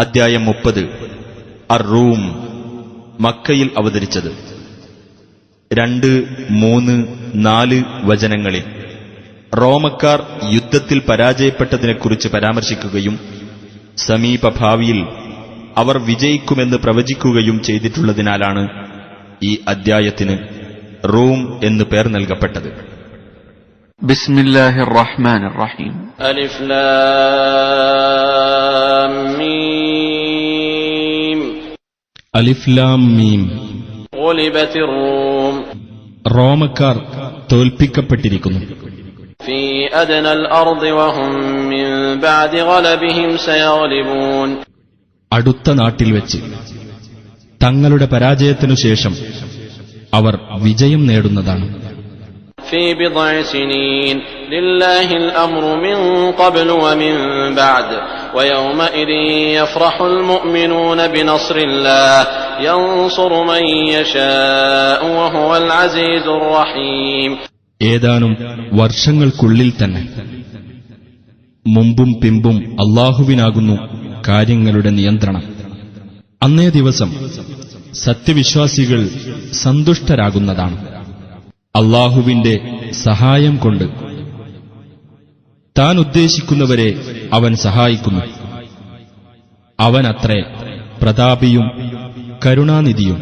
അദ്ധ്യായം 30 അർ-റൂം മക്കയിൽ അവതരിച്ചത്. 2, 3, 4 വചനങ്ങളിൽ റോമക്കാർ യുദ്ധത്തിൽ പരാജയപ്പെട്ടതിനെക്കുറിച്ച് പരാമർശിക്കുകയും സമീപഭാവിയിൽ അവർ വിജയിക്കുമെന്ന് പ്രവചിക്കുകയും ചെയ്തിട്ടുള്ളതിനാലാണ് ഈ അദ്ധ്യായത്തിന് റൂം എന്ന് പേർ നൽകപ്പെട്ടത്. ബിസ്മില്ലാഹിർ റഹ്മാനിർ റഹീം. അലിഫ് ലാം മീം. അലിഫ് ലാം മീം. ഗുലിബത്തിർ റൂം. റോമക്കാർ തോൽപ്പിക്കപ്പെട്ടിരിക്കുന്നു. ഫീ അദ്നൽ അർദി വഹും മിൻ ബഅദി ഗലബിഹിം സയഗ്ലിബൂൻ. അടുത്ത നാട്ടിൽ വെച്ച് തങ്ങളുടെ പരാജയത്തിനു ശേഷം അവർ വിജയം നേടുന്നതാണ്. ഫീ ബിദ്ഇ സിനീൻ ലില്ലാഹിൽ അംറു മിൻ ഖബ്ലു വമിൻ ബഅദ് വയൗമഇദിൻ യഫ്റഹുൽ മുഅ്മിനൂന ബിനസ്രില്ലാഹ് യൻസുറു മൻ യശാഉ വഹുവൽ അസീസുർ റഹീം. ഏതാനും വർഷങ്ങൾക്കുള്ളിൽ തന്നെ മുമ്പും പിമ്പും അല്ലാഹുവിനാകുന്നു കാര്യങ്ങളുടെ നിയന്ത്രണം. അന്നേ ദിവസം സത്യവിശ്വാസികൾ സന്തുഷ്ടരാകുന്നതാണ്. അല്ലാഹുവിന്റെ സഹായം കൊണ്ട് താൻ ഉദ്ദേശിക്കുന്നവരെ അവൻ സഹായിക്കുന്നു. അവനത്രേ പ്രതാപിയും കരുണാനിധിയും.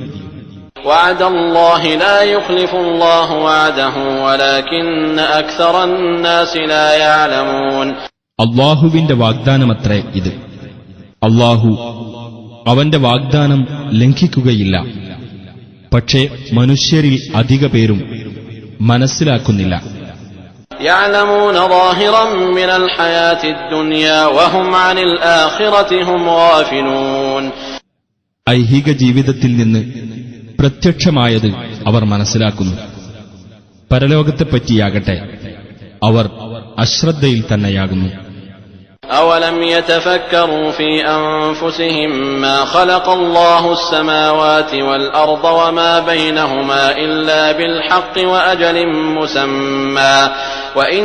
وعد الله لا يخلف الله وعده ولكن أكثر الناس لا يعلمون. അല്ലാഹുവിന്റെ വാഗ്ദാനമത്രേ ഇത്. അല്ലാഹു അവന്റെ വാഗ്ദാനം ലംഘിക്കുകയില്ല. പക്ഷേ മനുഷ്യരിൽ അധിക പേരും മനസ്സിലാക്കുന്നില്ല. يعلمون ظاهرا من الحياة الدنيا وهم عن الآخرة هم غافلون. ഐഹിക ജീവിതത്തിൽ നിന്ന് പ്രത്യക്ഷമായത് അവർ മനസ്സിലാക്കുന്നു. പരലോകത്തെപ്പറ്റിയാകട്ടെ അവർ അശ്രദ്ധയിൽ തന്നെയാകുന്നു. أولم يتفكروا في أنفسهم ما خلق الله السماوات والأرض وما بينهما إلا بالحق وأجل مسمى وإن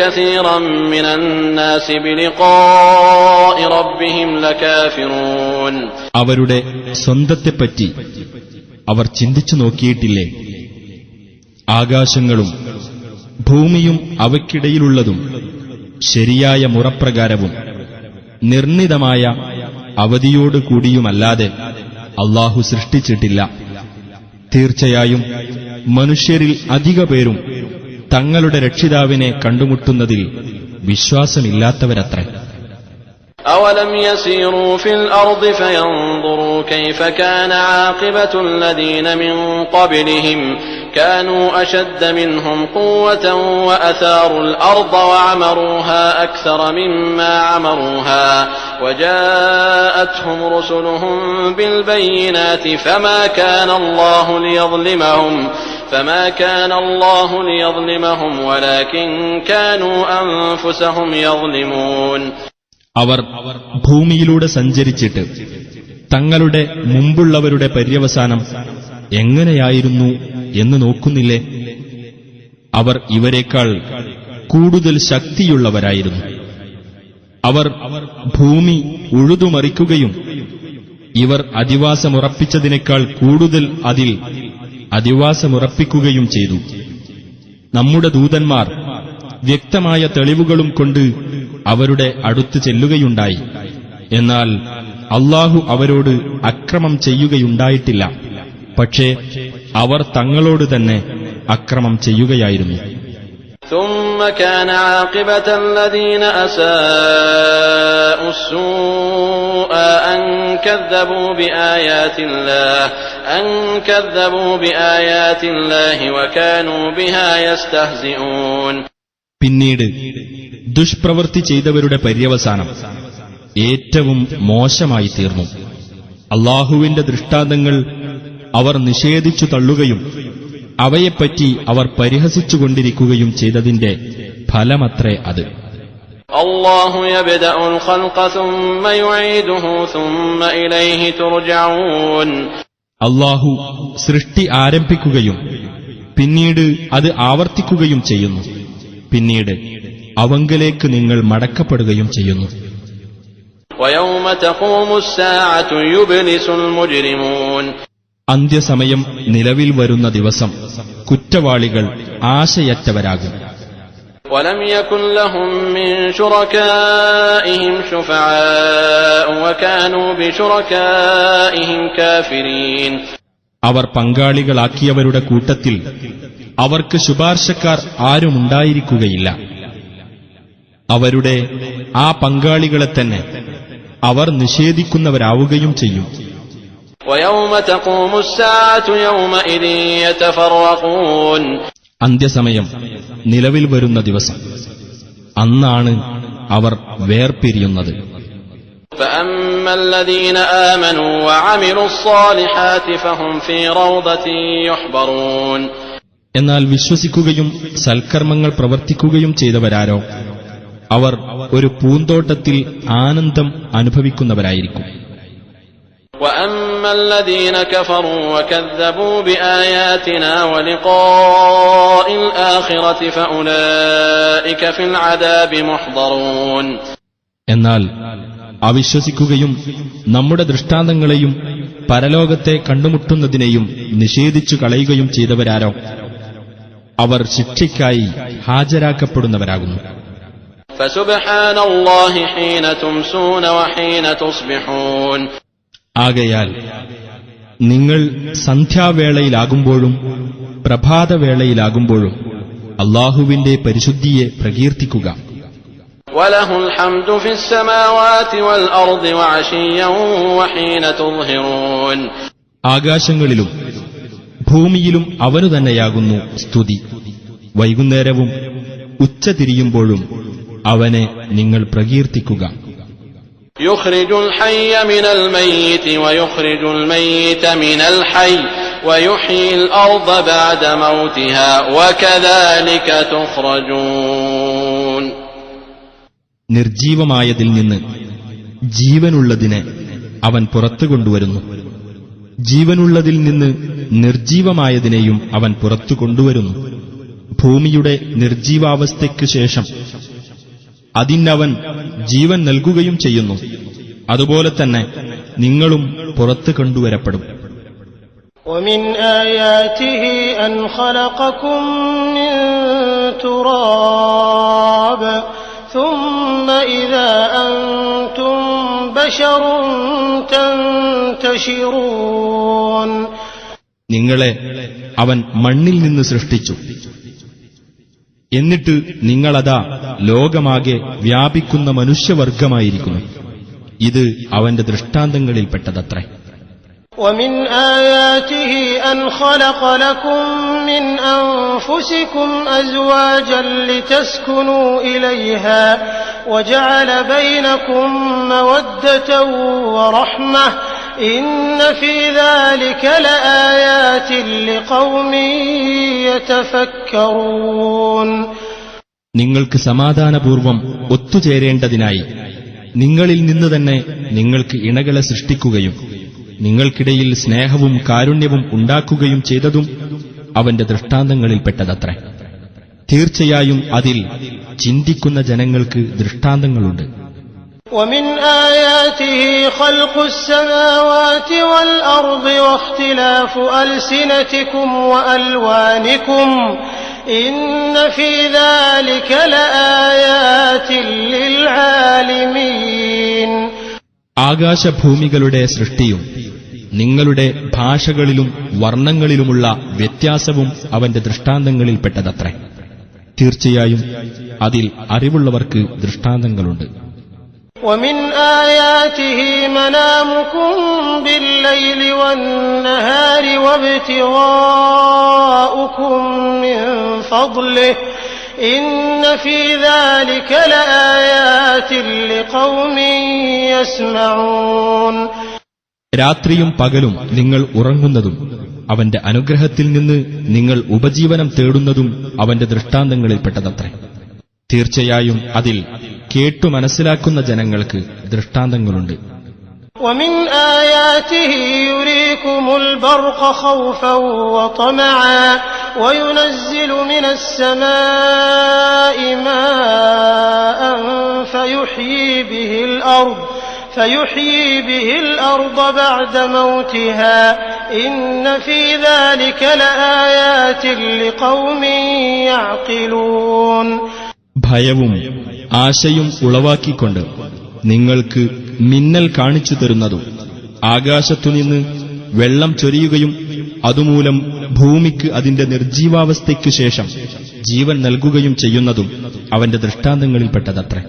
كثيرا من الناس بلقاء ربهم لكافرون. അവരുടെ സ്വന്തത്തെപ്പറ്റി അവർ ചിന്തിച്ചു നോക്കിയിട്ടില്ലേ? ആകാശങ്ങളും ഭൂമിയും അവയ്ക്കിടയിലുള്ളതും ശരിയായ മുറപ്രകാരവും നിർണിതമായ അവധിയോടുകൂടിയുമല്ലാതെ അല്ലാഹു സൃഷ്ടിച്ചിട്ടില്ല. തീർച്ചയായും മനുഷ്യരിൽ അധിക പേരും തങ്ങളുടെ രക്ഷിതാവിനെ കണ്ടുമുട്ടുന്നതിൽ വിശ്വാസമില്ലാത്തവരത്രേ. أولم يسيروا في الأرض فينظروا كيف كان عاقبة الذين من قبلهم كانوا أشد منهم قوة وأثاروا الأرض وعمروها أكثر مما عمروها وجاءتهم رسلهم بالبينات فما كان الله ليظلمهم ولكن كانوا أنفسهم يظلمون. അവർ ഭൂമിയിലൂടെ സഞ്ചരിച്ചിട്ട് തങ്ങളുടെ മുമ്പുള്ളവരുടെ പര്യവസാനം എങ്ങനെയായിരുന്നു എന്ന് നോക്കുന്നില്ലേ? അവർ ഇവരെക്കാൾ കൂടുതൽ ശക്തിയുള്ളവരായിരുന്നു. അവർ ഭൂമി ഉഴുതുമറിക്കുകയും ഇവർ അധിവാസമുറപ്പിച്ചതിനേക്കാൾ കൂടുതൽ അതിൽ അധിവാസമുറപ്പിക്കുകയും ചെയ്തു. നമ്മുടെ ദൂതന്മാർ വ്യക്തമായ തെളിവുകളും കൊണ്ട് അവരുടെ അടുത്ത് ചെല്ലുകയുണ്ടായി. എന്നാൽ അല്ലാഹു അവരോട് അക്രമം ചെയ്യുകയുണ്ടായിട്ടില്ല. പക്ഷേ അവർ തങ്ങളോട് തന്നെ അക്രമം ചെയ്യുകയായിരുന്നു. ثم كان عاقبة الذين أساءوا السوء أن كذبوا بآيات الله وكانوا بها يستهزئون. പിന്നീട് ദുഷ്പ്രവൃത്തി ചെയ്തവരുടെ പര്യവസാനം ഏറ്റവും മോശമായി തീർന്നു. അല്ലാഹുവിന്റെ ദൃഷ്ടാന്തങ്ങൾ അവർ നിഷേധിച്ചു തള്ളുകയും അവയെപ്പറ്റി അവർ പരിഹസിച്ചുകൊണ്ടിരിക്കുകയും ചെയ്തതിന്റെ ഫലമത്രേ അത്. അല്ലാഹു യബ്ദഉൽ ഖൽഖ സുമ്മ യുഈദുഹു സുമ്മ ഇലൈഹി തുർജഊൻ. അല്ലാഹു സൃഷ്ടി ആരംഭിക്കുകയും പിന്നീട് അത് ആവർത്തിക്കുകയും ചെയ്യുന്നു. പിന്നീട് അവങ്കലേക്ക് നിങ്ങൾ മടക്കപ്പെടുകയും ചെയ്യുന്നു. ويوم تقوم الساعة يبلس المجرمون. അന്ത്യസമയം നിലവിൽ വരുന്ന ദിവസം കുറ്റവാളികൾ ആശയറ്റവരാകും. ولم يكن لهم من شركائهم شفعاء وكانوا بشركائهم كافرين. അവർ പങ്കാളികളാക്കിയവരുടെ കൂട്ടത്തിൽ അവർക്ക് ശുപാർശക്കാർ ആരുമുണ്ടായിരിക്കുകയില്ല. അവരുടെ ആ പങ്കാളികളെ തന്നെ അവർ നിഷേധിക്കുന്നവരാവുകയും ചെയ്യും. ويوم تقوم الساعة يومئذ يتفرقون. അന്ത്യസമയം നിലവിൽ വരുന്ന ദിവസം അന്നാണ് അവർ വേർപിരിയുന്നത്. فأما الذين آمنوا وعملوا الصالحات فهم في روضة يحبرون. എന്നാൽ വിശ്വസിക്കുകയും സൽക്കർമ്മങ്ങൾ പ്രവർത്തിക്കുകയും ചെയ്തവരാരോ അവർ ഒരു പൂന്തോട്ടത്തിൽ ആനന്ദം അനുഭവിക്കുന്നവരായിരിക്കും. وأما الذين كفروا وكذبوا بآياتنا ولقاء الآخرة فأولئك في العذاب محضرون. എന്നാൽ അവിശ്വസിക്കുകയും നമ്മുടെ ദൃഷ്ടാന്തങ്ങളെയും പരലോകത്തെ കണ്ടുമുട്ടുന്നതിനെയും നിഷേധിച്ചു കളയുകയും ചെയ്തവരാരോ അവർ ശിക്ഷയ്ക്കായി ഹാജരാക്കപ്പെടുന്നവരാകുന്നു. فسبحان الله حين تمسون وحين تصبحون. ആകയാൽ നിങ്ങൾ സന്ധ്യാവേളയിലാകുമ്പോഴും പ്രഭാതവേളയിലാകുമ്പോഴും അല്ലാഹുവിന്റെ പരിശുദ്ധിയെ പ്രകീർത്തിക്കുക. وله الحمد في السماوات والأرض وعشيا وحين تظهرون. ആകാശങ്ങളിലും ഭൂമിയിലും അവനു തന്നെയാകുന്നു സ്തുതി. വൈകുന്നേരവും ഉച്ചതിരിയുമ്പോഴും അവനെ നിങ്ങൾ പ്രകീർത്തിക്കുക. يخرج الحي من الميت ويخرج الميت من الحي ويحيي الأرض بعد موتها وكذلك تخرجون. നിർജീവമായതിൽ നിന്ന് ജീവനുള്ളതിനെ അവൻ പുറത്തു കൊണ്ടുവരുന്നു. ജീവനുള്ളതിൽ നിന്ന് നിർജീവമായതിനെയും അവൻ പുറത്തു കൊണ്ടുവരുന്നു. ഭൂമിയുടെ നിർജീവാവസ്ഥയ്ക്കു ശേഷം അതിനവൻ ജീവൻ നൽകുകയും ചെയ്യുന്നു. അതുപോലെ തന്നെ നിങ്ങളും പുറത്തു കൊണ്ടുവരപ്പെടും. ومن آياته أن خلقكم من تراب ثم إذا أنتم بشر تنتشرون. നിങ്ങളെ അവൻ മണ്ണിൽ നിന്ന് സൃഷ്ടിച്ചു. എന്നിട്ട് നിങ്ങളതാ ലോകമാകെ വ്യാപിക്കുന്ന മനുഷ്യവർഗമായിരിക്കുന്നു. ഇത് അവന്റെ ദൃഷ്ടാന്തങ്ങളിൽപ്പെട്ടതത്രേ. ومن آياته أن خلق لكم من أنفسكم أزواجا لتسكنوا إليها وجعل بينكم مودة ورحمة إن في ذلك لآيات لقوم يتفكرون. നിങ്ങൾക്ക് സമാധാനപൂർവം ഒത്തുചേരേണ്ടതിനായി നിങ്ങളിൽ നിന്ന് തന്നെ നിങ്ങൾക്ക് ഇണകളെ സൃഷ്ടിക്കുകയും നിങ്ങൾക്കിടയിൽ സ്നേഹവും കാരുണ്യവും ഉണ്ടാക്കുകയും ചെയ്തതും അവന്റെ ദൃഷ്ടാന്തങ്ങളിൽപ്പെട്ടതത്രേ. തീർച്ചയായും അതിൽ ചിന്തിക്കുന്ന ജനങ്ങൾക്ക് ദൃഷ്ടാന്തങ്ങളുണ്ട്. ومن آياته خلق السماوات والأرض واختلاف ألسنتكم وألوانكم إن في ذلك لآيات للعالمين. ആകാശഭൂമികളുടെ സൃഷ്ടിയും നിങ്ങളുടെ ഭാഷകളിലും വർണ്ണങ്ങളിലുമുള്ള വ്യത്യാസവും അവന്റെ ദൃഷ്ടാന്തങ്ങളിൽപ്പെട്ടതത്രേ. തീർച്ചയായും അതിൽ അറിവുള്ളവർക്ക് ദൃഷ്ടാന്തങ്ങളുണ്ട്. ومن آياته منامكم بالليل والنهار وابتغاؤكم من فضله إن في ذلك لآيات لقوم يسمعون. രാത്രിയും പകലും നിങ്ങൾ ഉറങ്ങുന്നതും അവന്റെ അനുഗ്രഹത്തിൽ നിന്ന് നിങ്ങൾ ഉപജീവനം തേടുന്നതും അവന്റെ ദൃഷ്ടാന്തങ്ങളിൽപ്പെട്ടതത്രേ. തീർച്ചയായും അതിൽ കേട്ടു മനസ്സിലാക്കുന്ന ജനങ്ങൾക്ക് ദൃഷ്ടാന്തങ്ങളുണ്ട്. ومن آياته يريكم البرق خوفا وطمعا وينزل من السماء ماء فيحيي به الأرض بعد موتها إن في ذلك لآيات لقوم يعقلون. ഭയവും ആശയും ഉളവാക്കിക്കൊണ്ട് നിങ്ങൾക്ക് മിന്നൽ കാണിച്ചു തരുന്നതും ആകാശത്തുനിന്ന് വെള്ളം ചൊരിയുകയും അതുമൂലം ഭൂമിക്ക് അതിന്റെ നിർജീവാവസ്ഥയ്ക്കു ശേഷം ജീവൻ നൽകുകയും ചെയ്യുന്നതും അവന്റെ ദൃഷ്ടാന്തങ്ങളിൽപ്പെട്ടതത്രേ.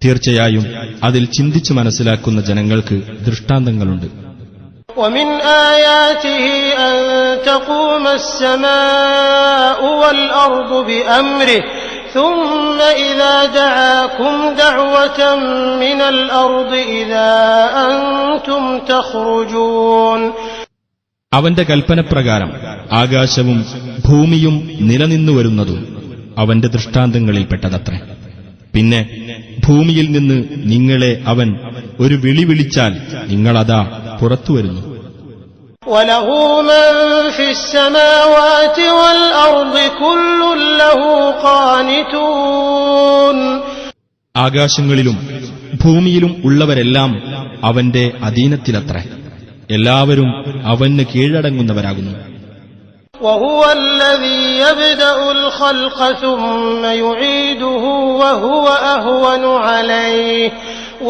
തീർച്ചയായും അതിൽ ചിന്തിച്ചു മനസ്സിലാക്കുന്ന ജനങ്ങൾക്ക് ദൃഷ്ടാന്തങ്ങളുണ്ട്. ومن آياته أن تقوم السماء والأرض بأمره ثم إذا دعاكم دعوة من الأرض إذا أنتم تخرجون. അവന്റെ കൽപ്പനപ്രകാരം ആകാശവും ഭൂമിയും നിലനിന്നു വരുന്നതും അവന്റെ ദൃഷ്ടാന്തങ്ങളിൽപ്പെട്ടതത്രേ. പിന്നെ ഭൂമിയിൽ നിന്ന് നിങ്ങളെ അവൻ ഒരു വിളി വിളിച്ചാൽ നിങ്ങളതാ പുറത്തുവരുന്നു. وله من في السماوات والأرض كل له قانتون. ആകാശങ്ങളിലും ഭൂമിയിലും ഉള്ളവരെല്ലാം അവന്റെ അധീനത്തിലത്രേ. എല്ലാവരും അവന് കീഴടങ്ങുന്നവരാകുന്നു. وهو الذي يبدأ الخلق ثم يعيده وهو أهون عليه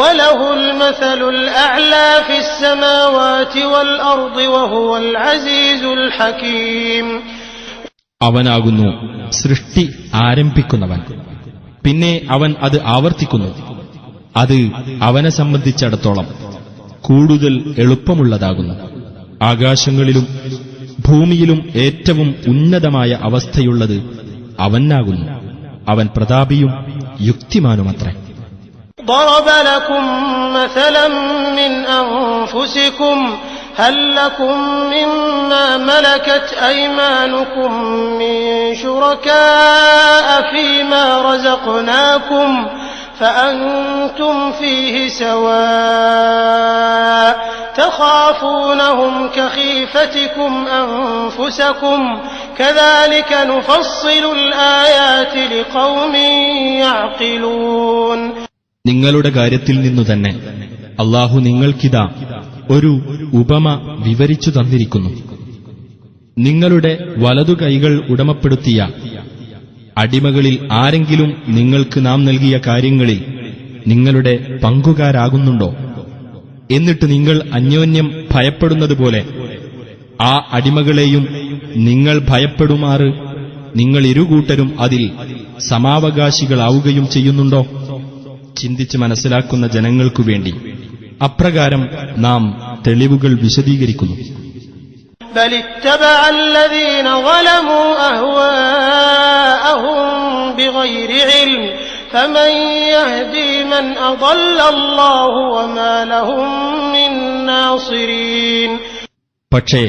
وله المثل الأعلى في السماوات والأرض وهو العزيز الحكيم. അവനാകുന്നു സൃഷ്ടി ആരംഭിക്കുന്നവൻ, പിന്നെ അവൻ അത് ആവർത്തിക്കുന്നു. അത് അവനെ സംബന്ധിച്ചിടത്തോളം കൂടുതൽ എളുപ്പമുള്ളതാകുന്നു. ആകാശങ്ങളിലും ഭൂമിയിലും ഏറ്റവും ഉന്നതമായ അവസ്ഥയുള്ളത് അവനാകുന്നു. അവൻ പ്രതാപിയും യുക്തിമാനുമത്രേ. ضرب لكم مثلا من أنفسكم هل لكم مما ملكت أيمانكم من شركاء فيما رزقناكم فأنتم فيه سواء تخافونهم كخيفتكم أنفسكم كذلك نفصل الآيات لقوم يعقلون. നിങ്ങളുടെ കാര്യത്തിൽ നിന്നു തന്നെ അല്ലാഹു നിങ്ങൾക്കിതാ ഒരു ഉപമ വിവരിച്ചു തന്നിരിക്കുന്നു. നിങ്ങളുടെ വലതു കൈകൾ ഉടമപ്പെടുത്തിയ അടിമകളിൽ ആരെങ്കിലും നിങ്ങൾക്ക് നാം നൽകിയ കാര്യങ്ങളിൽ നിങ്ങളുടെ പങ്കുകാരാകുന്നുണ്ടോ? എന്നിട്ട് നിങ്ങൾ അന്യോന്യം ഭയപ്പെടുന്നതുപോലെ ആ അടിമകളെയും നിങ്ങൾ ഭയപ്പെടുമാറ് നിങ്ങൾ ഇരുകൂട്ടരും അതിൽ സമാവകാശികളാവുകയും ചെയ്യുന്നുണ്ടോ? ചിന്തിച്ച് മനസ്സിലാക്കുന്ന ജനങ്ങൾക്കു വേണ്ടി അപ്രകാരം നാം തെളിവുകൾ വിശദീകരിക്കുന്നു. بل اتبع الذين ظلموا أهواءهم بغير علم فمن يهدي من أضل الله وما لهم من ناصرين. പക്ഷേ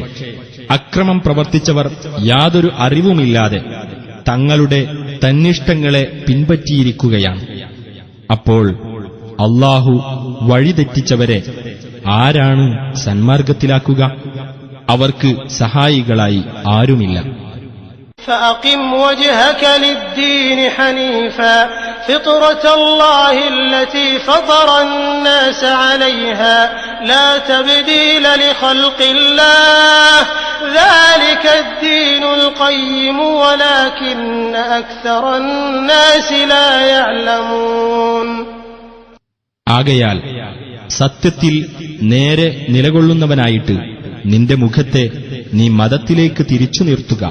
അക്രമം പ്രവർത്തിച്ചവർ യാതൊരു അറിവുമില്ലാതെ തങ്ങളുടെ തന്നിഷ്ടങ്ങളെ പിൻപറ്റിയിരിക്കുകയാണ്. അപ്പോൾ അല്ലാഹു വഴിതെറ്റിച്ചവരെ ആരാണ് സന്മാർഗത്തിലാക്കുക? അവർക്ക് സഹായികളായി ആരുമില്ല. فأقم وجهك للدين حنيفا فطرة الله التي فطر الناس عليها لا تبديل لخلق الله ذلك الدين القيم ولكن أكثر الناس لا يعلمون. ആകയാൽ സത്യത്തിൽ നേരെ നിലകൊള്ളുന്നവനായിട്ട് നിന്റെ മുഖത്തെ നീ മതത്തിലേക്ക് തിരിച്ചു നിർത്തുക.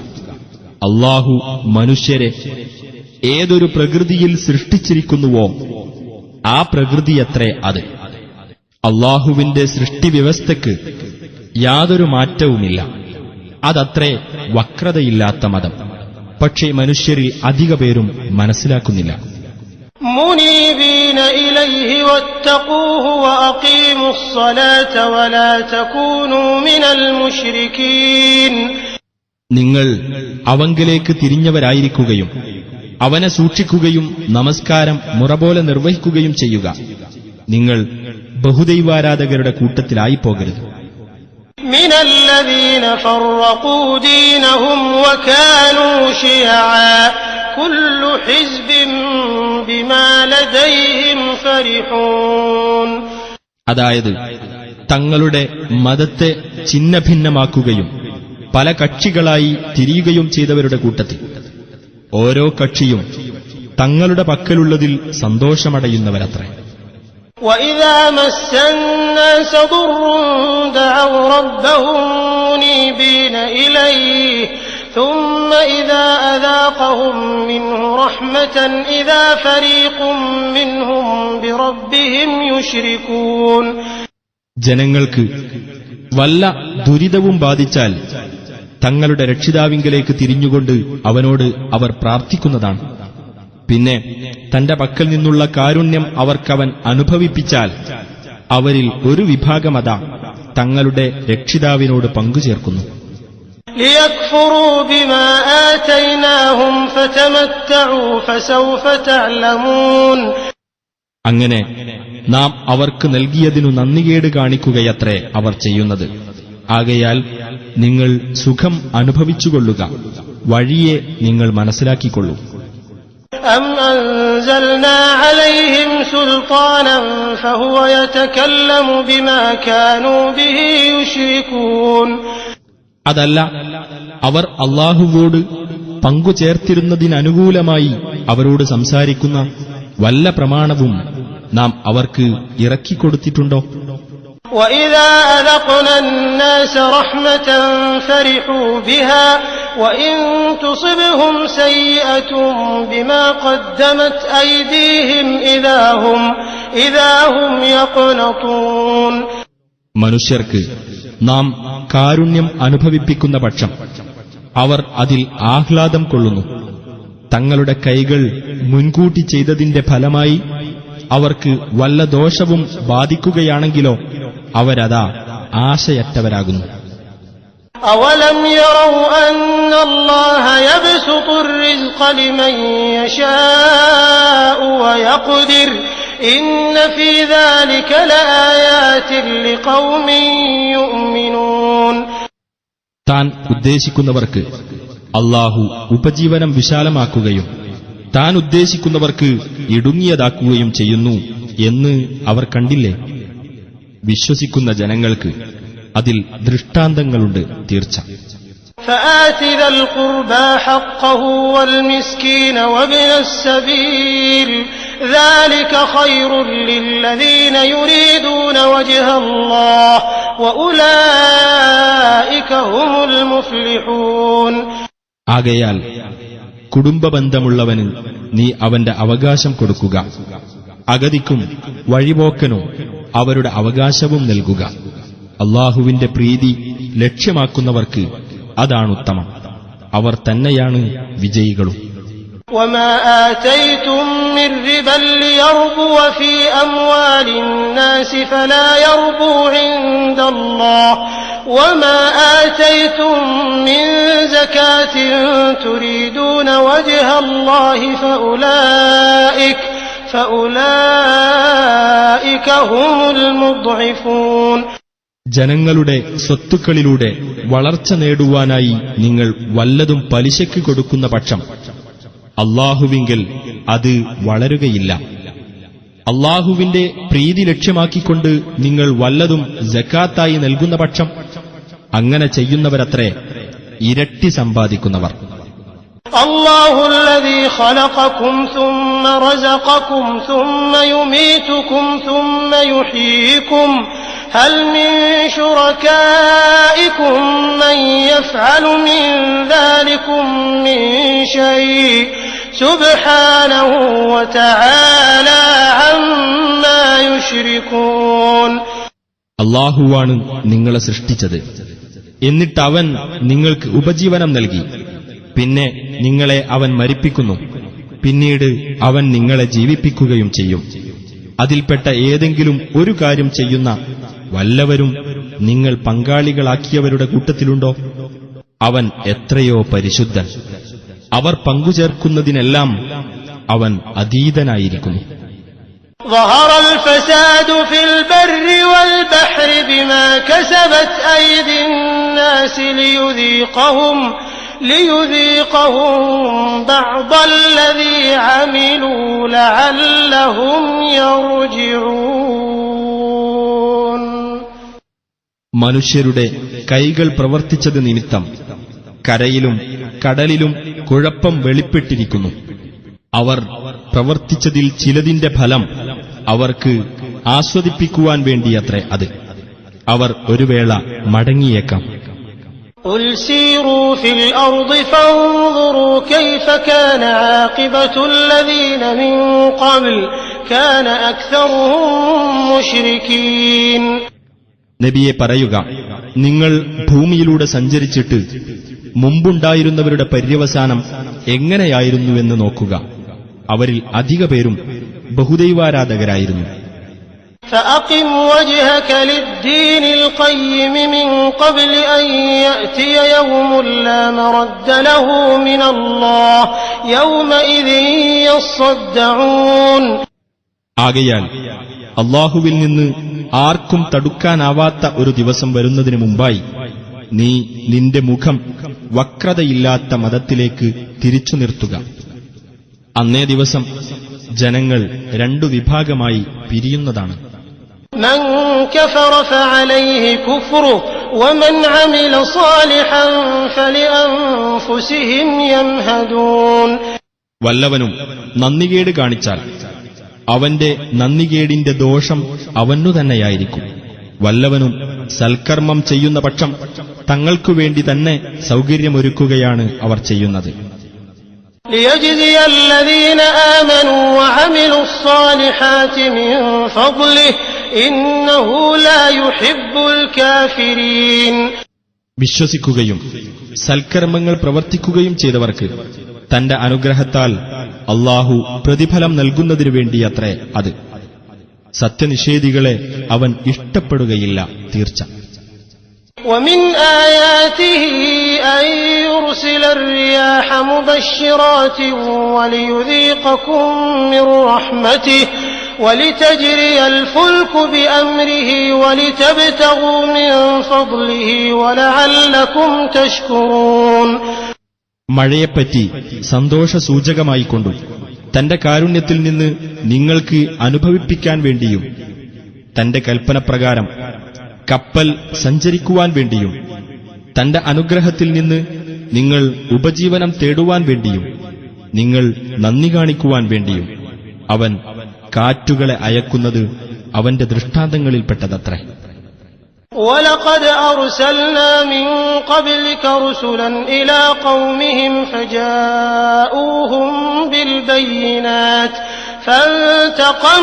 അല്ലാഹു മനുഷ്യരെ ഏതൊരു പ്രകൃതിയിൽ സൃഷ്ടിച്ചിരിക്കുന്നുവോ ആ പ്രകൃതിയത്രേ അത്. അല്ലാഹുവിന്റെ സൃഷ്ടിവ്യവസ്ഥയ്ക്ക് യാതൊരു മാറ്റവുമില്ല. അതത്രേ വക്രതയില്ലാത്ത മതം. പക്ഷേ മനുഷ്യരിൽ അധിക പേരും മനസ്സിലാക്കുന്നില്ല. منيبين إليه واتقوه وأقيموا الصلاة ولا تكونوا من المشركين. നിങ്ങൾ അവങ്കിലേക്ക് തിരിഞ്ഞവരായിരിക്കുകയും അവനെ സൂക്ഷിക്കുകയും നമസ്കാരം മുറപോലെ നിർവഹിക്കുകയും ചെയ്യുക. നിങ്ങൾ ബഹുദൈവാരാധകരുടെ കൂട്ടത്തിലായി പോകരുത്. من الذين فرقوا دينهم وكانوا شيعا كل حزب بما لديهم فرحون. അതായത് തങ്ങളുടെ മതത്തെ ഛിന്നഭിന്നമാക്കുകയും പല കക്ഷികളായി തിരിയുകയും ചെയ്തവരുടെ കൂട്ടത്തിൽ ഓരോ കക്ഷിയും തങ്ങളുടെ പക്കലുള്ളതിൽ സന്തോഷമടയുന്നവരത്രേ. وَإِذَا مَسَّ النَّاسَ ضُرٌّ دَعَوْا رَبَّهُم مُّنِيبِينَ إِلَيْهِ ثُمَّ إِذَا أَذَاقَهُم مِّنْهُ رَحْمَةً إِذَا فَرِيقٌ مِّنْهُم بِرَبِّهِمْ يُشْرِكُونَ. ജനങ്ങൾക്ക് വല്ല ദുരിതവും ബാധിച്ചാൽ തങ്ങളുടെ രക്ഷിതാവിങ്കലേക്ക് തിരിഞ്ഞുകൊണ്ട് അവനോട് അവർ പ്രാർത്ഥിക്കുന്നതാണ്. പിന്നെ തന്റെ പക്കൽ നിന്നുള്ള കാരുണ്യം അവർക്കവൻ അനുഭവിപ്പിച്ചാൽ അവരിൽ ഒരു വിഭാഗമതാ തങ്ങളുടെ രക്ഷിതാവിനോട് പങ്കുചേർക്കുന്നു. لِيَكْفُرُوا بِمَا آتَيْنَاهُمْ فَتَمَتَّعُوا فَسَوْفَ تَعْلَمُونَ. അങ്ങനെ നാം അവർക്ക് നൽകിയതിനു നന്ദികേട് കാണിക്കുകയത്രേ അവർ ചെയ്യുന്നത്. ആകയാൽ നിങ്ങൾ സുഖം അനുഭവിച്ചുകൊള്ളുക, വഴിയെ നിങ്ങൾ മനസ്സിലാക്കിക്കൊള്ളൂ. أَمْ أَنزَلْنَا عَلَيْهِمْ سُلْطَانًا فَهُوَ يَتَكَلَّمُ بِمَا كَانُوا بِهِ يُشْرِكُونَ. അതല്ല, അവർ അല്ലാഹുവോട് പങ്കുചേർത്തിരുന്നതിനനുകൂലമായി അവരോട് സംസാരിക്കുന്ന വല്ല പ്രമാണവും നാം അവർക്ക് ഇറക്കിക്കൊടുത്തിട്ടുണ്ടോ? وَإِذَا أَذَقْنَا النَّاسَ رَحْمَةً فَرِحُوا بِهَا وَإِن تُصِبْهُمْ سَيِّئَةٌ بِمَا قَدَّمَتْ أَيْدِيهِمْ إِذَا هُمْ يَقْنَطُونَ. മനുഷ്യർക്ക് നാം കാരുണ്യം അനുഭവിപ്പിക്കുന്ന പക്ഷം അവർ അതിൽ ആഹ്ലാദം കൊള്ളുന്നു. തങ്ങളുടെ കൈകൾ മുൻകൂട്ടി ചെയ്തതിന്റെ ഫലമായി അവർക്ക് വല്ല ദോഷവും ബാധിക്കുകയാണെങ്കിലോ അവരതാ ആശയറ്റവരാകുന്നു. أَوَلَمْ يَرَوْا أَنَّ اللَّهَ يَبْسُطُ الرِّزْقَ لِمَن يَشَاءُ وَيَقْدِرُ إِنَّ فِي ذَلِكَ لَآيَاتٍ لِقَوْمٍ يُؤْمِنُونَ. താൻ ഉദ്ദേശിക്കുന്നവർക്ക് അല്ലാഹു ഉപജീവനം വിശാലമാക്കുകയും താൻ ഉദ്ദേശിക്കുന്നവർക്ക് ഇടുങ്ങിയതാക്കുകയും ചെയ്യുന്നു എന്ന് അവർ കണ്ടില്ലേ? വിശ്വസിക്കുന്ന ജനങ്ങൾക്ക് അതിൽ ദൃഷ്ടാന്തങ്ങളുണ്ട് തീർച്ച. فآت ذا القربى حقه والمسكين وابن السبيل ذلك خير للذين يريدون وجه الله وأولئك هم المفلحون. ആകയാൽ കുടുംബബന്ധമുള്ളവന് നീ അവന്റെ അവകാശം കൊടുക്കുക, അഗതിക്കും വഴിപോക്കനും അവരുടെ അവകാശവും നൽകുക. അല്ലാഹുവിന്റെ പ്രീതി ലക്ഷ്യമാക്കുന്നവർക്ക് അതാണുത്തമം, അവർ തന്നെയാണ് വിജയികളും. وما آتيتم من ربا ليربو في أموال الناس فلا يربو عند الله وما آتيتم من زكاة تريدون وجه الله فأولئك هم المضعفون. ജനങ്ങളുടെ സ്വത്തുക്കളിലൂടെ വളർച്ച നേടുവാനായി നിങ്ങൾ വല്ലതും പലിശയ്ക്ക് കൊടുക്കുന്ന പക്ഷം അല്ലാഹുവിങ്കൽ അത് വളരുകയില്ല. അല്ലാഹുവിന്റെ പ്രീതി ലക്ഷ്യമാക്കിക്കൊണ്ട് നിങ്ങൾ വല്ലതും സക്കാത്തായി നൽകുന്ന പക്ഷം അങ്ങനെ ചെയ്യുന്നവരത്രേ ഇരട്ടി സമ്പാദിക്കുന്നവർ. അല്ലാഹു الذي خلقكم ثم رزقكم ثم يميتكم ثم يحييكم هل من شركائكم من يفعل من ذلكم من شيء سبحانه وتعالى عما يشركون. അല്ലാഹുവാണ് നിങ്ങളെ സൃഷ്ടിച്ചത്, എന്നിട്ട് അവൻ നിങ്ങൾക്ക് ഉപജീവനം നൽകി, പിന്നെ നിങ്ങളെ അവൻ മരിപ്പിക്കുന്നു, പിന്നീട് അവൻ നിങ്ങളെ ജീവിപ്പിക്കുകയും ചെയ്യും. അതിൽപ്പെട്ട ഏതെങ്കിലും ഒരു കാര്യം ചെയ്യുന്ന വല്ലവരും നിങ്ങൾ പങ്കാളികളാക്കിയവരുടെ കൂട്ടത്തിലുണ്ടോ? അവൻ എത്രയോ പരിശുദ്ധൻ, അവർ പങ്കുചേർക്കുന്നതിനെല്ലാം അവൻ അതീതനായിരിക്കുന്നു. ظهر الفساد في البر والبحر بما كسبت أيدي الناس ليذيقهم بعض الذي عملوا لعلهم يرجعون. മനുഷ്യരുടെ കൈകൾ പ്രവർത്തിച്ചത് നിമിത്തം കരയിലും കടലിലും കുഴപ്പം വെളിപ്പെട്ടിരിക്കുന്നു. അവർ പ്രവർത്തിച്ചതിൽ ചിലതിന്റെ ഫലം അവർക്ക് ആസ്വദിപ്പിക്കുവാൻ വേണ്ടിയത്രേ അത്. അവർ ഒരു വേള മടങ്ങിയേക്കാം. قُلْ سِيرُوا فِي الْأَرْضِ فَانظُرُوا كَيْفَ كَانَ عَاقِبَةُ الَّذِينَ مِن قَبْلُ كَانَ أَكْثَرُهُم مُشْرِكِينَ. നബിയെ പറയുക, നിങ്ങൾ ഭൂമിയിലൂടെ സഞ്ചരിച്ചിട്ട് മുമ്പുണ്ടായിരുന്നവരുടെ പര്യവസാനം എങ്ങനെയായിരുന്നുവെന്ന് നോക്കുക. അവരിൽ അധിക പേരും ബഹുദൈവാരാധകരായിരുന്നു. فَأَقِمْ وَجْهَكَ لِلدِّينِ الْقَيِّمِ مِنْ قَبْلِ أَنْ يَأْتِيَ يَوْمٌ لَا مَرَدَّ لَهُ مِنَ اللَّهِ يَوْمَئِذٍ يَصَّدَّعُونَ. ആകയാൽ അല്ലാഹുവിൽ നിന്ന് ആർക്കും തടുക്കാനാവാത്ത ഒരു ദിവസം വരുന്നതിനു മുമ്പായി നീ നിന്റെ മുഖം വക്രതയില്ലാത്ത മതത്തിലേക്ക് തിരിച്ചു നിർത്തുക. അന്നേ ദിവസം ജനങ്ങൾ രണ്ടു വിഭാഗമായി പിരിയുന്നതാണ്. مَنْ كَفَرَ فَعَلَيْهِ كُفْرُهُ وَمَنْ عَمِلَ صَالِحًا فَلِأَنفُسِهِمْ يَمْهَدُونَ. വല്ലവനും നന്ദികേട് കാണിച്ചാൽ അവന്റെ നന്ദികേടിന്റെ ദോഷം അവനു തന്നെയായിരിക്കും. വല്ലവനും സൽക്കർമ്മം ചെയ്യുന്ന പക്ഷം തങ്ങൾക്കുവേണ്ടി തന്നെ സൗകര്യമൊരുക്കുകയാണ് അവർ ചെയ്യുന്നത്. لِيَجْزِيَ الَّذِينَ آمَنُوا وَعَمِلُوا الصَّالِحَاتِ مِنْ فَضْلِهِ إِنَّهُ لَا يُحِبُّ الْكَافِرِينَ. വിശ്വസിക്കുകയും സൽക്കർമ്മങ്ങൾ പ്രവർത്തിക്കുകയും ചെയ്തവർക്ക് തന്റെ അനുഗ്രഹത്താൽ അല്ലാഹു പ്രതിഫലം നൽകുന്നതിനു വേണ്ടിയത്രേ അത്. സത്യനിഷേധികളെ അവൻ ഇഷ്ടപ്പെടുകയില്ല, തീർച്ച. وَمِنْ آيَاتِهِ أَنْ يُرْسِلَ الرِّيَاحَ مُبَشِّرَاتٍ وَلِيُذِيقَكُم مِّن رَّحْمَتِهِ وَلِتَجْرِيَ الْفُلْكُ بِأَمْرِهِ وَلِتَبْتَغُوا مِن فَضْلِهِ وَلَعَلَّكُمْ تَشْكُرُونَ. മഴയെപ്പറ്റി സന്തോഷസൂചകമായിക്കൊണ്ടും തന്റെ കാരുണ്യത്തിൽ നിന്ന് നിങ്ങൾക്ക് അനുഭവിപ്പിക്കാൻ വേണ്ടിയും തന്റെ കൽപ്പനപ്രകാരം കപ്പൽ സഞ്ചരിക്കുവാൻ വേണ്ടിയും തന്റെ അനുഗ്രഹത്തിൽ നിന്ന് നിങ്ങൾ ഉപജീവനം തേടുവാൻ വേണ്ടിയും നിങ്ങൾ നന്ദി കാണിക്കുവാൻ വേണ്ടിയും അവൻ കാറ്റുകളെ അയക്കുന്നത് അവന്റെ ദൃഷ്ടാന്തങ്ങളിൽപ്പെട്ടതത്രേ. وَلَقَدْ أَرْسَلْنَا مِن قَبْلِكَ رُسُلًا إِلَىٰ قَوْمِهِمْ فَجَاءُوهُم بِالْبَيِّنَاتِ فَانتَقَمْنَا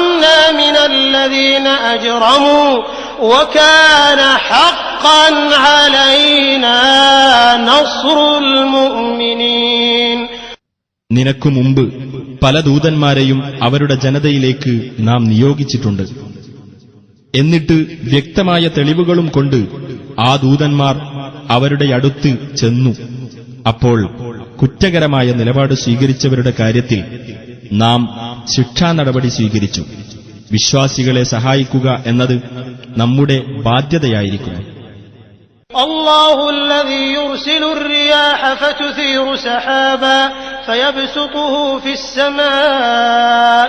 مِنَ الَّذِينَ أَجْرَمُوا وَكَانَ حَقًّا عَلَيْنَا نَصْرُ الْمُؤْمِنِينَ. നിനക്കു മുമ്പ് പല ദൂതന്മാരെയും അവരുടെ ജനതയിലേക്ക് നാം നിയോഗിച്ചിട്ടുണ്ട്. എന്നിട്ട് വ്യക്തമായ തെളിവുകളും കൊണ്ട് ആ ദൂതന്മാർ അവരുടെ അടുത്ത് ചെന്നു. അപ്പോൾ കുറ്റകരമായ നിലപാട് സ്വീകരിച്ചവരുടെ കാര്യത്തിൽ നാം ശിക്ഷാ നടപടി സ്വീകരിച്ചു. വിശ്വാസികളെ സഹായിക്കുക എന്നത് നമ്മുടെ ബാധ്യതയായിരിക്കുന്നു. الله الذي يرسل الرياح فتثير سحابا فيبسطه في السماء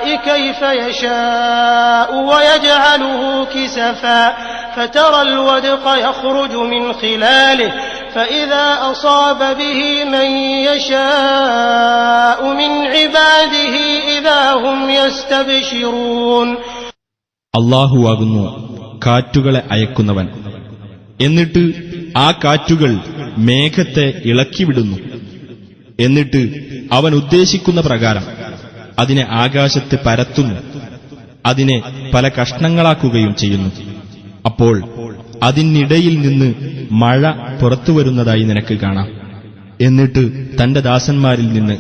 كيف يشاء ويجعله كسفا فترى الودق يخرج من خلاله فإذا أصاب به من يشاء من عباده إذا هم يستبشرون. അല്ലാഹുവാകുന്നു കാറ്റുകളെ അയക്കുന്നവൻ. എന്നിട്ട് ആ കാറ്റുകൾ മേഘത്തെ ഇളക്കിവിടുന്നു. എന്നിട്ട് അവൻ ഉദ്ദേശിക്കുന്ന പ്രകാരം അതിനെ ആകാശത്ത് പരത്തുന്നു. അതിനെ പല കഷ്ണങ്ങളാക്കുകയും ചെയ്യുന്നു. അപ്പോൾ അതിനിടയിൽ നിന്ന് മഴ പുറത്തുവരുന്നതായി നിനക്ക് കാണാം. എന്നിട്ട് തന്റെ ദാസന്മാരിൽ നിന്ന്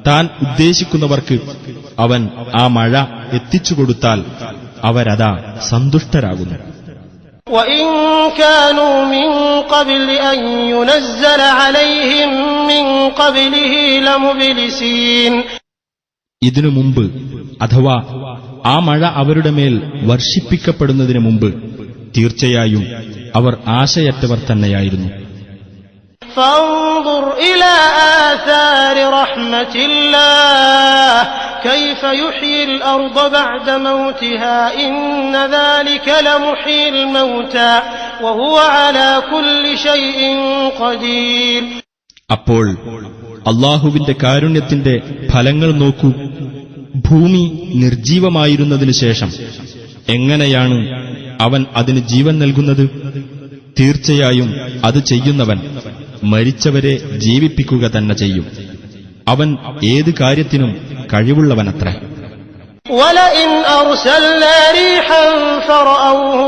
താൻ ഉദ്ദേശിക്കുന്നവർക്ക് അവൻ ആ മഴ എത്തിച്ചുകൊടുത്താൽ അവരതാ സന്തുഷ്ടരാകുന്നു. وَإِن كَانُوا مِن قَبْلِ أَن يُنَزَّلَ عَلَيْهِم مِّن قَبْلِهِ لَمُبْلِسِينَ. ഇതിനു മുമ്പ് അഥവാ ആ മഴ അവരുടെ മേൽ വർഷിപ്പിക്കപ്പെടുന്നതിനു മുമ്പ് തീർച്ചയായും അവർ ആശയറ്റവർ തന്നെയായിരുന്നു. فانظر إلى آثار رحمة الله كيف يحيي الأرض بعد موتها إن ذلك لمحيي الموتى وهو على كل شيء قدير. അപ്പോൾ അള്ളാഹുവിന്റെ കാരുണ്യത്തിന്റെ ഫലങ്ങൾ നോക്കൂ. ഭൂമി നിർജീവമായിരുന്നതിനു ശേഷം എങ്ങനെയാണ് അവൻ അതിന് ജീവൻ നൽകുന്നത്? തീർച്ചയായും അത് ചെയ്യുന്നവൻ മരിച്ചവരെ ജീവിപ്പിക്കുക തന്നെ ചെയ്യും. അവൻ ഏത് കാര്യത്തിനും കഴിവുള്ളവനത്രേ. وَلَئِنْ أَرْسَلْنَا رِيحًا فَرَأَوْهُ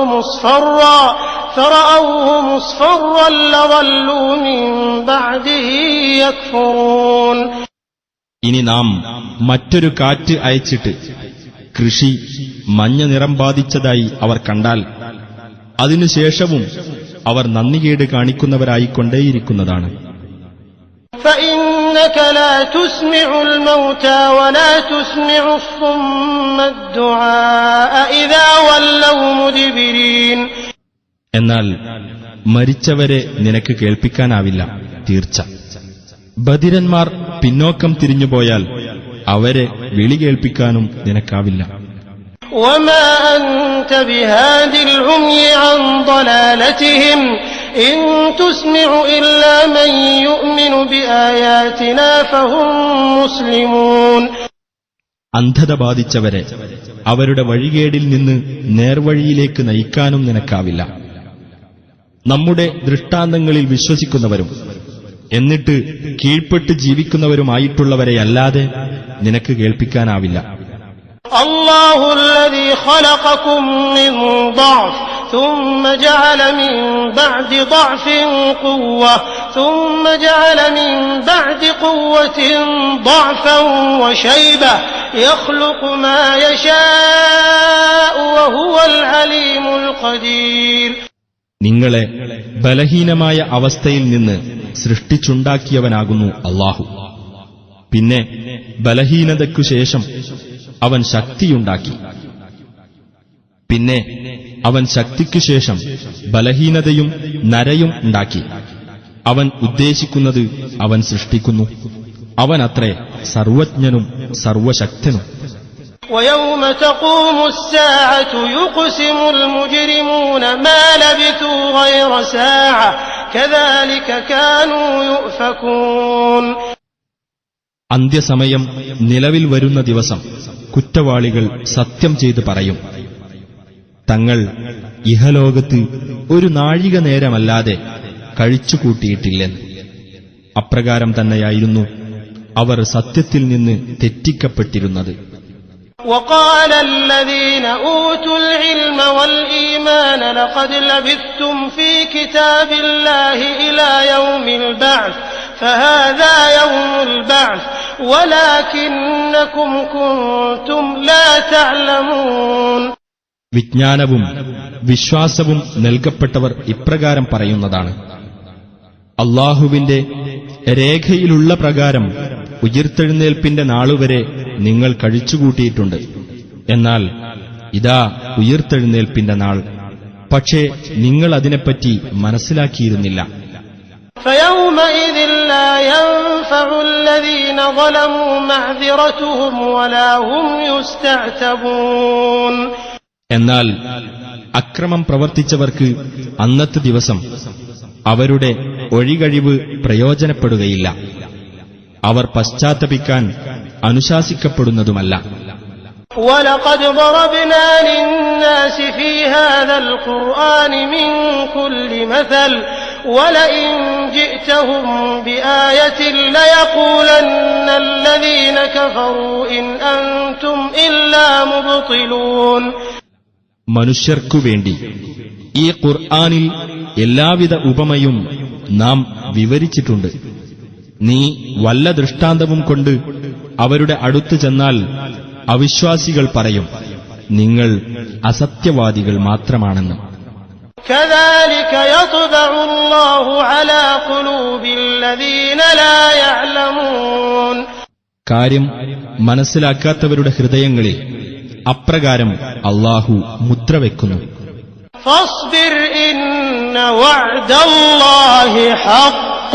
مُصْفَرًّا لَظَلُّوا مِنْ بَعْدِهِ يَكْفُرُونَ. ഇനി നാം മറ്റൊരു കാറ്റ് അയച്ചിട്ട് കൃഷി മഞ്ഞ നിറം ബാധിച്ചതായി അവർ കണ്ടാൽ അതിനുശേഷവും അവർ നന്ദികേട് കാണിക്കുന്നവരായിക്കൊണ്ടേയിരിക്കുന്നതാണ്. فَإِنَّكَ لَا تُسْمِعُ الْمَوْتَى وَلَا تُسْمِعُ الصُّمَّ الدُّعَاءَ إِذَا وَلَّوْا مُدْبِرِينَ. എന്നാൽ മരിച്ചവരെ നിനക്ക് കേൾപ്പിക്കാനാവില്ല. തീർച്ച ബധിരന്മാർ പിന്നോക്കം തിരിഞ്ഞുപോയാൽ അവരെ വിളി കേൾപ്പിക്കാനും നിനക്കാവില്ല. وَمَا أَنْتَ بِهَادِ الْعُمْيِ عَنْ ضَلَالَتِهِمْ إِن تُسْمِعُ إِلَّا مَن يُؤْمِنُ بِآيَاتِنَا فَهُمْ مُسْلِمُونَ. അന്ധത ബാധിച്ചവരെ അവരുടെ വഴികേടിൽ നിന്ന് നേർവഴിയിലേക്ക് നയിക്കാനും നിനക്കാവില്ല. നമ്മുടെ ദൃഷ്ടാന്തങ്ങളിൽ വിശ്വസിക്കുന്നവരും എന്നിട്ട് കീഴ്പ്പെട്ട് ജീവിക്കുന്നവരുമായിട്ടുള്ളവരെയല്ലാതെ നിനക്ക് കേൾപ്പിക്കാനാവില്ല. അല്ലാഹു الذي خلقكم من ضعف ثم جعل من بعد ضعف قوة ثم جعل من بعد قوة ضعفا وشيبة يخلق ما يشاء وهو العليم القدير. നിങ്ങളെ ബലഹീനമായ അവസ്ഥയിൽ നിന്ന് സൃഷ്ടിച്ചുണ്ടാക്കിയവനാകുന്നു അല്ലാഹു. പിന്നെ ബലഹീനതയ്ക്കു ശേഷം അവൻ ശക്തിയുണ്ടാക്കി. പിന്നെ അവൻ ശക്തിക്കു ശേഷം ബലഹീനതയും നരയും ഉണ്ടാക്കി. അവൻ ഉദ്ദേശിക്കുന്നത് അവൻ സൃഷ്ടിക്കുന്നു. അവനത്രേ സർവജ്ഞനും സർവശക്തനും. وَيَوْمَ تَقُومُ السَّاعَةُ يُقْسِمُ الْمُجْرِمُونَ مَا لَبِثُوا غَيْرَ سَاعَةٍ كَذَلِكَ كَانُوا يُؤْفَكُونَ. അന്ത്യസമയം നിലവിൽ വരുന്ന ദിവസം കുറ്റവാളികൾ സത്യം ചെയ്തു പറയും, തങ്ങൾ ഇഹലോകത്ത് ഒരു നാഴിക നേരമല്ലാതെ കഴിച്ചുകൂട്ടിയിട്ടില്ലെന്ന്. അപ്രകാരം തന്നെയായിരുന്നു അവർ സത്യത്തിൽ നിന്ന് തെറ്റിക്കപ്പെട്ടിരുന്നത്. وَقَالَ الَّذِينَ أُوتُوا الْعِلْمَ وَالْإِيمَانَ لَقَدْ لَبِثْتُمْ فِي كِتَابِ اللَّهِ إِلَى يَوْمِ الْبَعْثِ فَهَذَا يَوْمُ الْبَعْثِ وَلَكِنَّكُمْ كُنتُمْ لَا تَعْلَمُونَ. വിജ്ഞാനവും വിശ്വാസവും നൽകപ്പെട്ടവർ ഇപ്രകാരം പറയുന്നതാണ്: അല്ലാഹുവിന്റെ രേഖയിലുള്ള പ്രകാരം ഉയിർത്തെഴുന്നേൽപ്പിന്റെ നാളുവരെ നിങ്ങൾ കഴിച്ചുകൂട്ടിയിട്ടുണ്ട്. എന്നാൽ ഇതാ ഉയിർത്തെഴുന്നേൽപ്പിന്റെ നാൾ, പക്ഷേ നിങ്ങൾ അതിനെപ്പറ്റി മനസ്സിലാക്കിയിരുന്നില്ല. فَيَوْمَئِذٍ لَّا يَنفَعُ الَّذِينَ ظَلَمُوا مَعْذِرَتُهُمْ وَلَا هُمْ يُسْتَعْتَبُونَ. എന്നാൽ അക്രമം പ്രവർത്തിച്ചവർക്ക് അന്നത്തെ ദിവസം അവരുടെ ഒഴികഴിവ് പ്രയോജനപ്പെടുകയില്ല. അവർ പശ്ചാത്തപിക്കാൻ അനുശാസിക്കപ്പെടുന്നതുമല്ല. وَلَقَدْ ضَرَبْنَا لِلنَّاسِ فِي هَذَا الْقُرْآنِ مِنْ كُلِّ مَثَلٍ وَلَئِنْ جِئْتَهُمْ بِآيَةٍ لَيَقُولَنَّ الَّذِينَ كَفَرُوا إِنْ أَنْتُمْ إِلَّا مُبْطِلُونَ. മനുഷ്യർക്കുവേണ്ടി ഈ ഖുർആനിൽ എല്ലാവിധ ഉപമയും നാം വിവരിച്ചിട്ടുണ്ട്. നീ വല്ല ദൃഷ്ടാന്തവും കൊണ്ട് അവരുടെ അടുത്ത് ചെന്നാൽ അവിശ്വാസികൾ പറയും, നിങ്ങൾ അസത്യവാദികൾ മാത്രമാണെന്ന്. كَذَلِكَ يَطْبَعُ اللَّهُ عَلَى قُلُوبِ الَّذِينَ لَا يَعْلَمُونَ. കാര്യം മനസ്സിലാക്കാത്തവരുടെ ഹൃദയങ്ങളിൽ അപ്രകാരം അല്ലാഹു മുദ്രവെക്കുന്നു. فاصبر إن وعد الله حق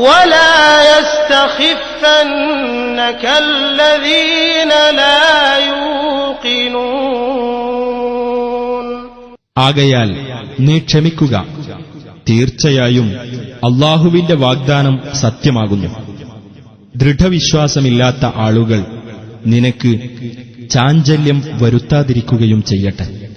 ولا يستخفنك الذين لا يوقنون. ആകയാൽ നീ ക്ഷമിക്കുക. തീർച്ചയായും അല്ലാഹുവിന്റെ വാഗ്ദാനം സത്യമാകുന്നു. ദൃഢവിശ്വാസമില്ലാത്ത ആളുകൾ നിനക്ക് ചാഞ്ചല്യം വരുത്താതിരിക്കുകയും ചെയ്യട്ടെ.